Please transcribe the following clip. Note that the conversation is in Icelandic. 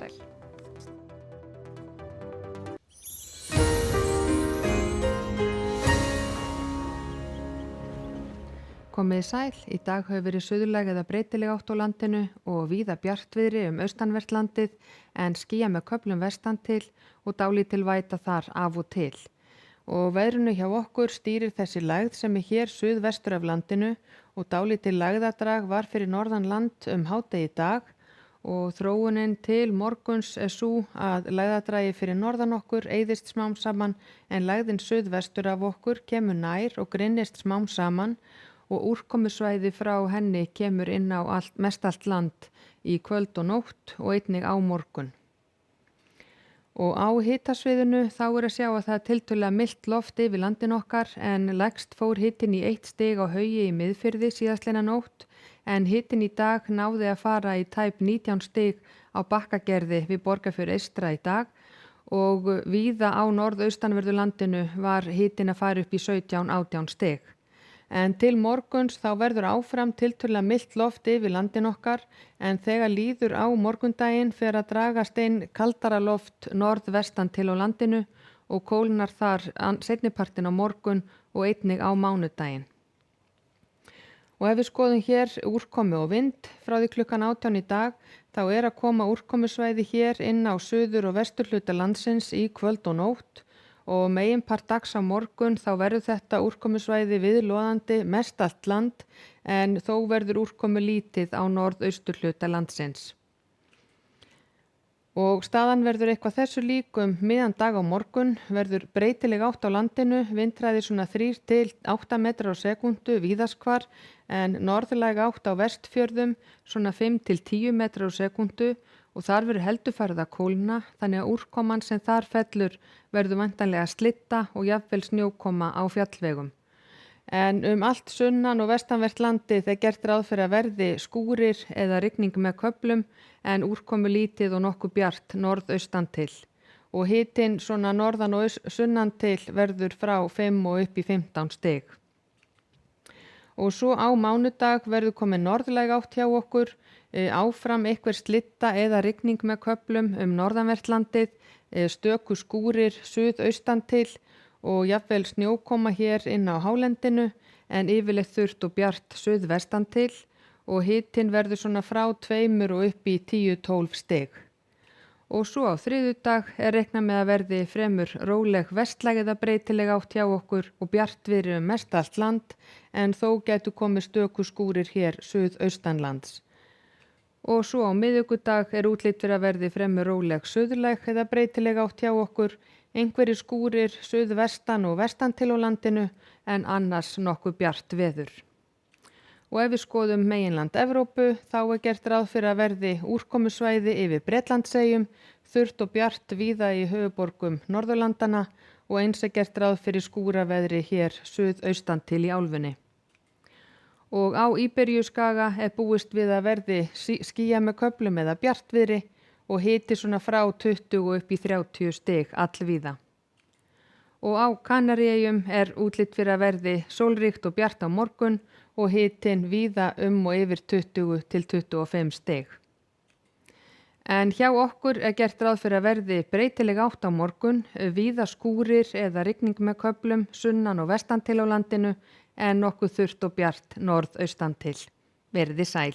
sæl. Komiði sæl, í dag hefur verið suðlæg eða breytileg átt á landinu og víða bjartviðri austanvert landið en skýja með köflum vestan til og dálítil væta þar af og til. Og veðrinu hjá okkur stýrir þessi lægð sem er hér suðvestur af landinu og dálítil lægðadrag var fyrir norðan land hádegi í dag og þróunin til morguns er sú að lægðadragi fyrir norðan okkur eyðist smám saman en lægðin suðvestur af okkur kemur nær og grynnist smám saman og úrkomusvæði frá henni kemur inn á mestallt land í kvöld og nótt og einnig á morgun. Og á hitasviðinu þá er að sjá að það er tiltölulega milt loft yfir landin okkar en lægst fór hitinn í 1 stig á Haugi í Miðfirði síðastliðna nótt en hitinn í dag náði að fara í tæp 19 stig á Bakkagerði við Borgarfjörð eystra í dag og víða á norðaustanverðu landinu var hitinn að fara upp í 17-18 stig. En til morguns þá verður áfram tiltölulega milt loft yfir landin okkar en þegar líður á morgundaginn fer að dragast inn kaldara loft norðvestan til á landinu og kólnar þar seinnipartinn á morgun og einnig á mánudaginn. Og ef við skoðum hér úrkomu og vind frá því klukkan 18 í dag þá er að koma úrkomusvæði hér inn á suður og vesturhluta landsins í kvöld og nótt og meginpart dags á morgun þá verður þetta úrkomusvæði viðloðandi mest allt land en þó verður úrkomu lítið á norðausturhluta landsins. Og staðan verður eitthvað þessu líkum miðjan dag á morgun, verður breytileg átt á landinu, vindhraði svona 3 til 8 metrar á sekúndu víðast hvar en norðlæg átt á Vestfjörðum svona 5 til 10 metrar á sekúndu og þar verður heldur farið að kólna þannig að úrkoman sem þar fellur verður væntanlega slitta og jafnvel snjókoma á fjallvegum. En allt sunnan og vestanvert landið er gert ráð fyrir að verði skúrir eða rigning með köflum en úrkomu lítið og nokkuð bjart norðaustan til. Og hitinn svona norðan og sunnan til verður frá 5 og upp í 15 stig. Og svo á mánudag verður komið norðlæg átt hjá okkur, áfram einhver slitta eða rigning með köflum norðanvert landið, stöku skúrir suðaustan til og jafnvel snjókoma hér inn á hálendinu en yfirleitt þurrt og bjart suðvestan til og hitinn verður svona frá 2 og upp í 10-12 stig. Og svo á þriðjudag er reiknað með að verði fremur róleg vestlæg eða breytileg átt hjá okkur og bjartviðri mest allt land en þó gætu komið stöku skúrir hér suðaustanlands. Og svo á miðvikudag er útlit fyrir að verði fremur róleg suðlæg eða breytileg átt hjá okkur, einhverjir skúrir suðvestan og vestan til á landinu en annars nokkuð bjart veður. Og ef við skoðum meginland Evrópu þá er gert ráð fyrir að verði úrkomusvæði yfir Bretlandseyjum, þurrt og bjart víða í höfuðborgum Norðurlandana og eins er gert ráð fyrir skúraveðri hér suðaustan til í álfunni. Og á Íberíuskaga er búist við að verði skýja með köflum eða bjartviðri og hiti svona frá 20 upp í 30 stig allvíða. Og á Kanaríeyjum er útlit fyrir að verði sólríkt og bjart á morgun og hitinn víða og yfir 20 til 25 stig. En hjá okkur er gert ráð fyrir að verði breytileg átt á morgun, víða skúrir eða rigning með köflum sunnan og vestan til á landinu en nokkuð þurrt og bjart norðaustan til. Verið sæl.